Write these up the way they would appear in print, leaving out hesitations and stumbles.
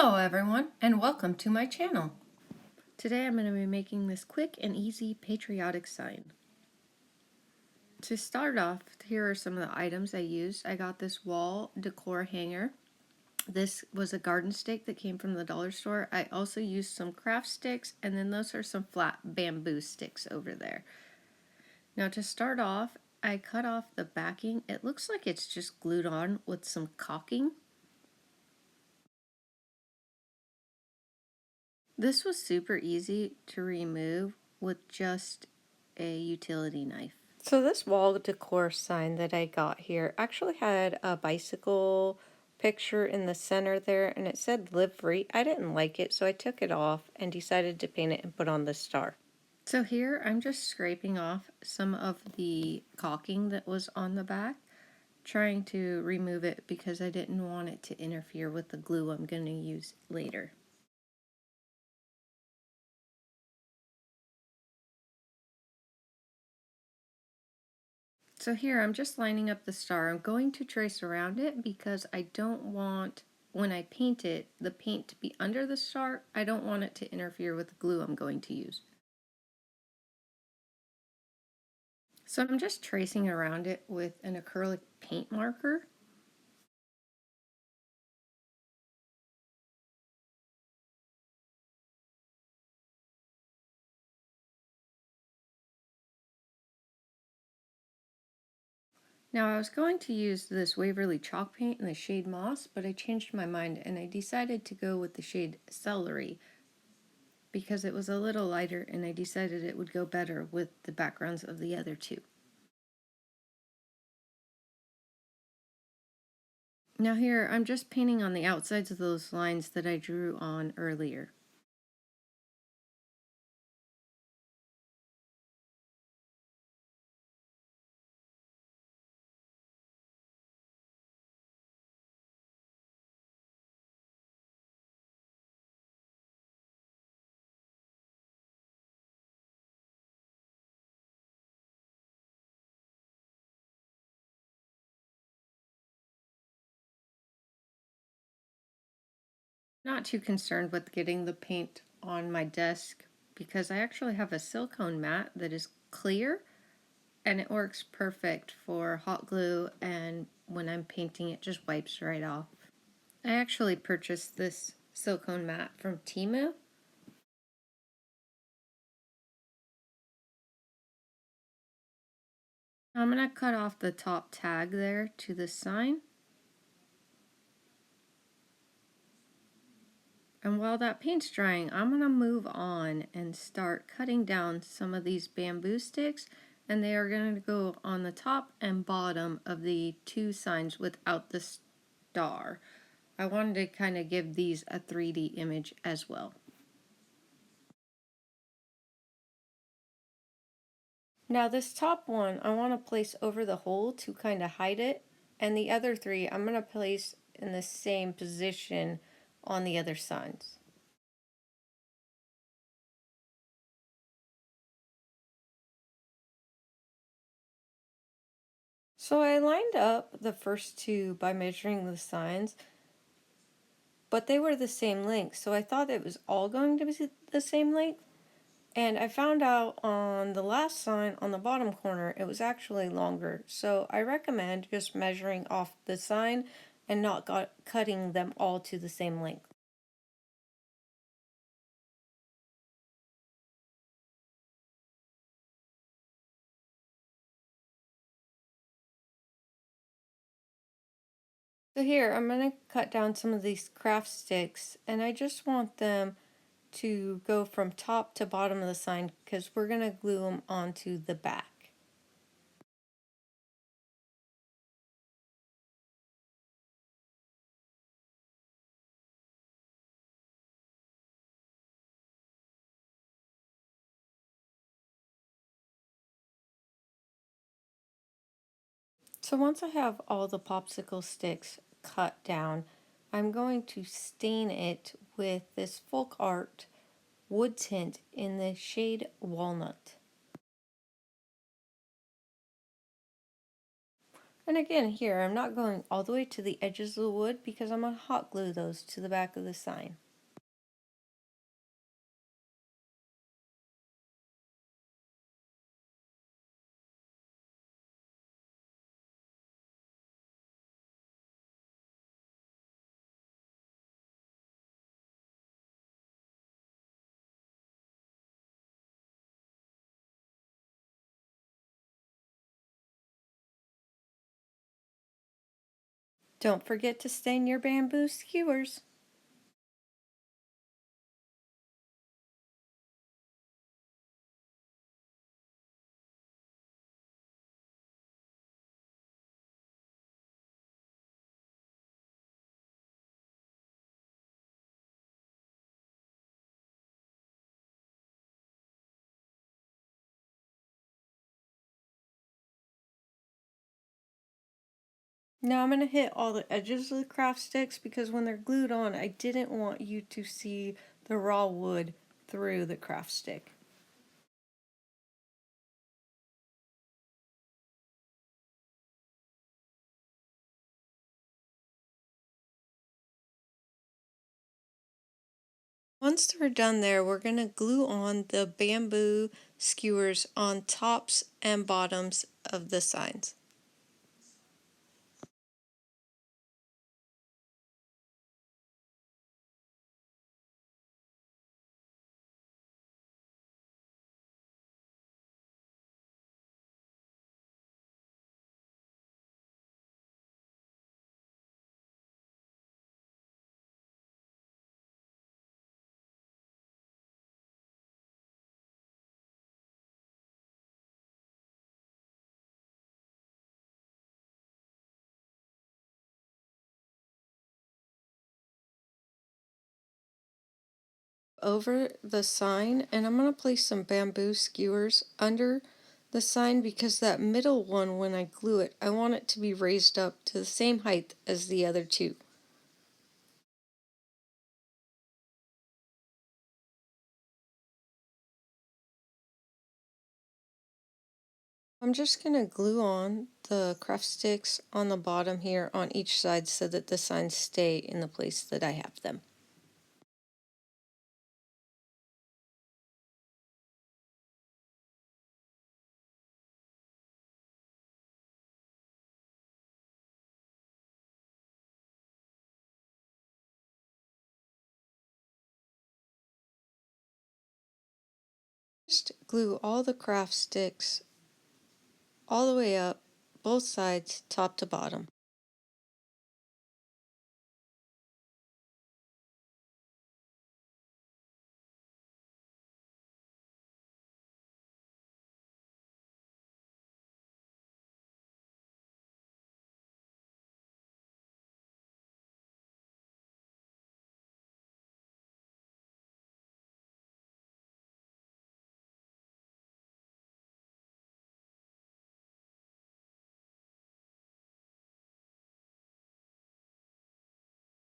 Hello everyone and welcome to my channel. Today I'm going to be making this quick and easy patriotic sign. To start off, here are some of the items I used. I got this wall decor hanger. This was a garden stake that came from the dollar store. I also used some craft sticks, and then those are some flat bamboo sticks over there. Now to start off, I cut off the backing. It looks like it's just glued on with some caulking. This was super easy to remove with just a utility knife. So this wall decor sign that I got here actually had a bicycle picture in the center there, and it said live free. I didn't like it, so I took it off and decided to paint it and put on the star. So here I'm just scraping off some of the caulking that was on the back, trying to remove it because I didn't want it to interfere with the glue I'm going to use later. So here I'm just lining up the star. I'm going to trace around it because I don't want, when I paint it, the paint to be under the star. I don't want it to interfere with the glue I'm going to use. So I'm just tracing around it with an acrylic paint marker. Now I was going to use this Waverly chalk paint in the shade Moss, but I changed my mind and I decided to go with the shade Celery because it was a little lighter and I decided it would go better with the backgrounds of the other two. Now here, I'm just painting on the outsides of those lines that I drew on earlier. Not too concerned with getting the paint on my desk because I actually have a silicone mat that is clear and it works perfect for hot glue, and when I'm painting it just wipes right off. I actually purchased this silicone mat from Temu. I'm going to cut off the top tag there to the sign. And while that paint's drying, I'm going to move on and start cutting down some of these bamboo sticks, and they are going to go on the top and bottom of the two signs without the star. I wanted to kind of give these a 3D image as well. Now this top one I want to place over the hole to kind of hide it, and the other three I'm going to place in the same position on the other signs. So I lined up the first two by measuring the signs, but they were the same length, so I thought it was all going to be the same length. And I found out on the last sign on the bottom corner it was actually longer, so I recommend just measuring off the sign and not cutting them all to the same length. So here, I'm going to cut down some of these craft sticks, and I just want them to go from top to bottom of the sign because we're going to glue them onto the back. So once I have all the popsicle sticks cut down, I'm going to stain it with this folk art wood tint in the shade Walnut. And again, here, I'm not going all the way to the edges of the wood because I'm going to hot glue those to the back of the sign. Don't forget to stain your bamboo skewers. Now I'm going to hit all the edges of the craft sticks because when they're glued on, I didn't want you to see the raw wood through the craft stick. Once they're done there, we're going to glue on the bamboo skewers on tops and bottoms of the signs. Over the sign, and I'm going to place some bamboo skewers under the sign because that middle one, when I glue it, I want it to be raised up to the same height as the other two. I'm just going to glue on the craft sticks on the bottom here on each side so that the signs stay in the place that I have them. Just glue all the craft sticks all the way up, both sides, top to bottom.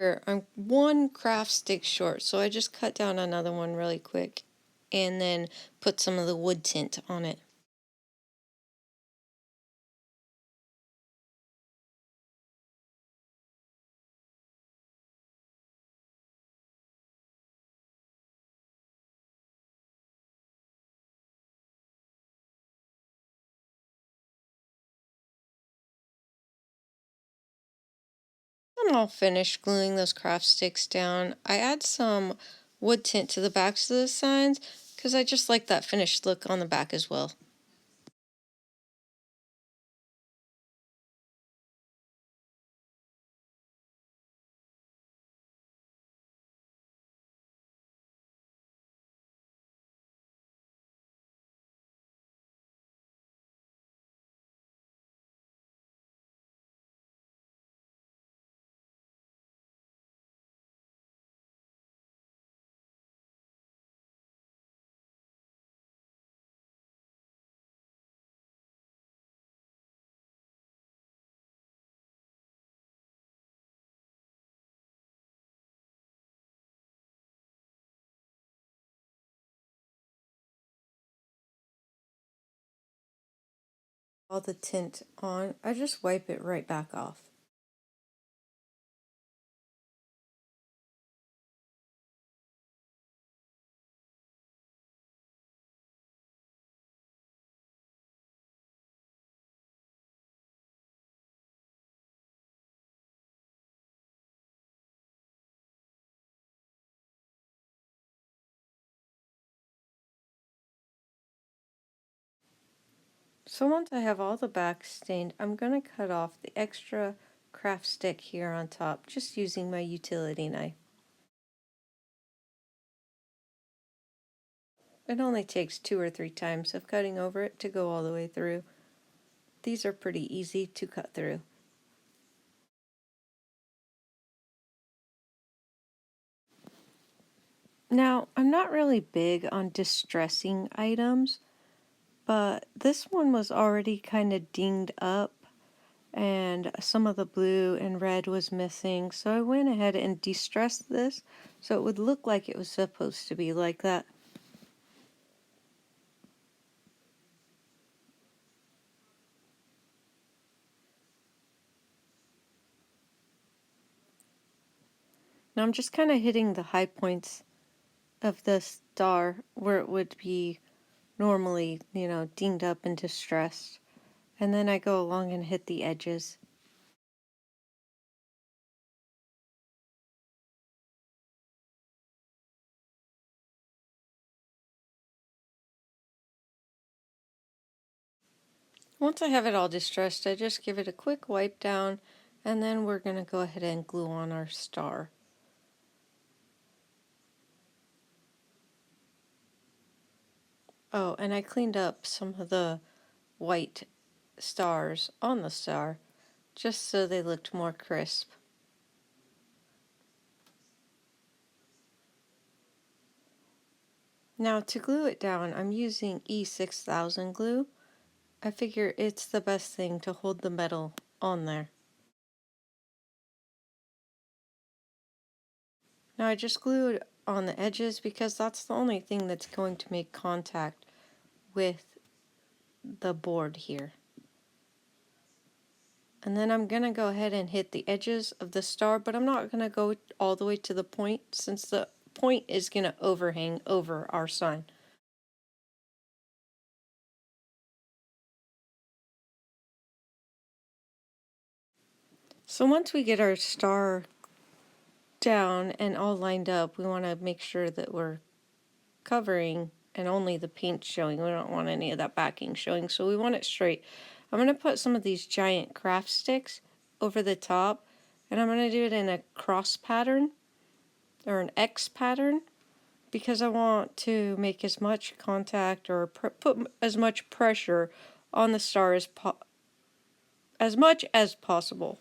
Here, I'm one craft stick short, so I just cut down another one really quick and then put some of the wood tint on it. I'm all finished gluing those craft sticks down. I add some wood tint to the backs of the signs because I just like that finished look on the back as well. all the tint on, I just wipe it right back off. So once I have all the back stained, I'm going to cut off the extra craft stick here on top, just using my utility knife. It only takes 2 or 3 times of cutting over it to go all the way through. These are pretty easy to cut through. Now, I'm not really big on distressing items, but this one was already kind of dinged up and some of the blue and red was missing, so I went ahead and distressed this so it would look like it was supposed to be like that. Now I'm just kind of hitting the high points of the star where it would be normally, dinged up and distressed. And then I go along and hit the edges. Once I have it all distressed, I just give it a quick wipe down, and then we're going to go ahead and glue on our star. Oh, and I cleaned up some of the white stars on the star just so they looked more crisp. Now to glue it down, I'm using E6000 glue. I figure it's the best thing to hold the metal on there. Now I just glue it on the edges because that's the only thing that's going to make contact with the board here. And then I'm going to go ahead and hit the edges of the star, but I'm not going to go all the way to the point since the point is going to overhang over our sign. So once we get our star down and all lined up, we want to make sure that we're covering and only the paint showing. We don't want any of that backing showing, so we want it straight. I'm going to put some of these giant craft sticks over the top, and I'm going to do it in a cross pattern or an X pattern because I want to make as much contact or put as much pressure on the star as much as possible.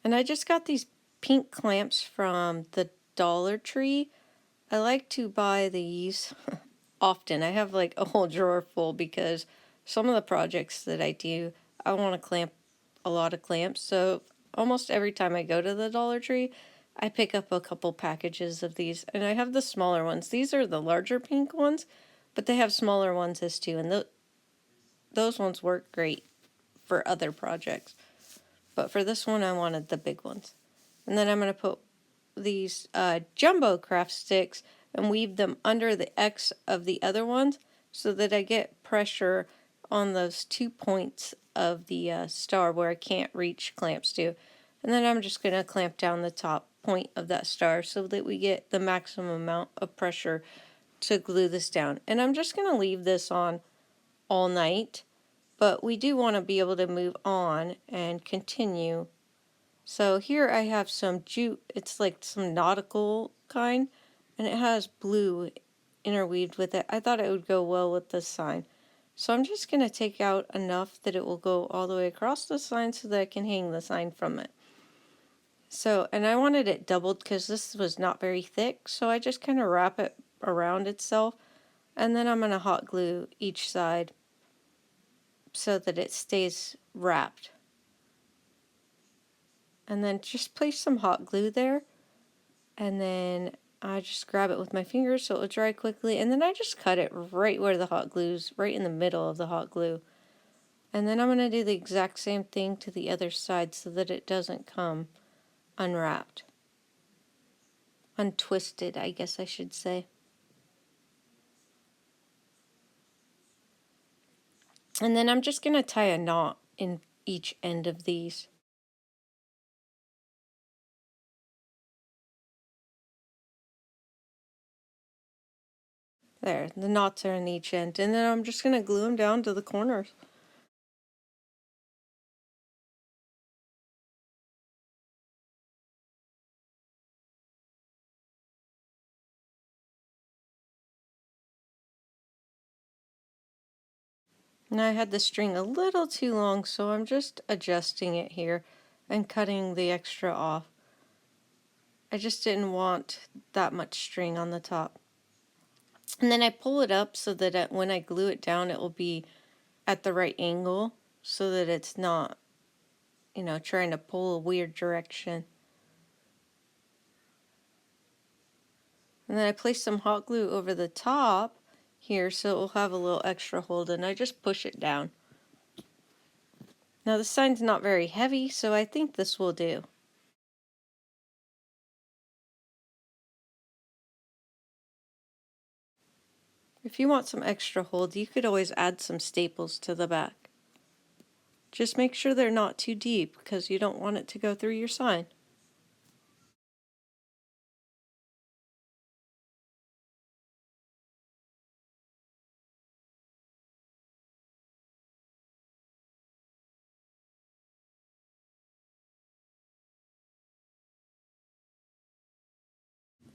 And I just got these pink clamps from the Dollar Tree. I like to buy these often. I have like a whole drawer full because some of the projects that I do, I want to clamp a lot of clamps. So almost every time I go to the Dollar Tree, I pick up a couple packages of these. And I have the smaller ones. These are the larger pink ones, but they have smaller ones as too. And those ones work great for other projects. But for this one, I wanted the big ones. And then I'm going to put these jumbo craft sticks and weave them under the X of the other ones so that I get pressure on those 2 points of the star where I can't reach clamps to. And then I'm just going to clamp down the top point of that star so that we get the maximum amount of pressure to glue this down. And I'm just going to leave this on all night, but we do want to be able to move on and continue. So here I have some jute, it's like some nautical kind, and it has blue interweaved with it. I thought it would go well with this sign. So I'm just going to take out enough that it will go all the way across the sign so that I can hang the sign from it. So, and I wanted it doubled because this was not very thick, so I just kind of wrap it around itself, and then I'm going to hot glue each side so that it stays wrapped. And then just place some hot glue there, and then I just grab it with my fingers so it'll dry quickly, and then I just cut it right where the hot glue's, right in the middle of the hot glue. And then I'm going to do the exact same thing to the other side so that it doesn't come unwrapped. Untwisted, I guess I should say. And then I'm just going to tie a knot in each end of these. There, the knots are in each end, and then I'm just going to glue them down to the corners. And I had the string a little too long, so I'm just adjusting it here and cutting the extra off. I just didn't want that much string on the top. And then I pull it up so that when I glue it down, it will be at the right angle so that it's not, trying to pull a weird direction. And then I place some hot glue over the top here so it will have a little extra hold, and I just push it down. Now the sign's not very heavy, so I think this will do. If you want some extra hold, you could always add some staples to the back. Just make sure they're not too deep because you don't want it to go through your sign.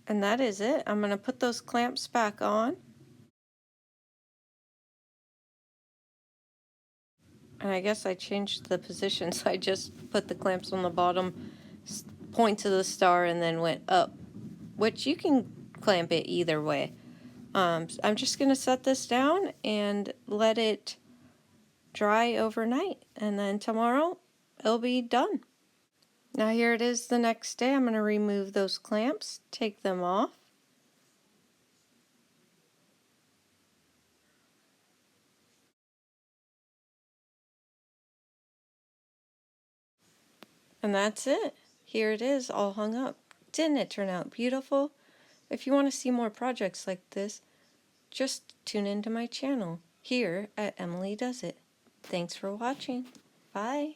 And that is it. I'm going to put those clamps back on. And I guess I changed the positions. I just put the clamps on the bottom point of the star and then went up, which you can clamp it either way. I'm just going to set this down and let it dry overnight, and then tomorrow it'll be done. Now here it is the next day. I'm going to remove those clamps, take them off. And that's it. Here it is, all hung up. Didn't it turn out beautiful? If you want to see more projects like this, just tune into my channel here at Emily Does It. Thanks for watching. Bye.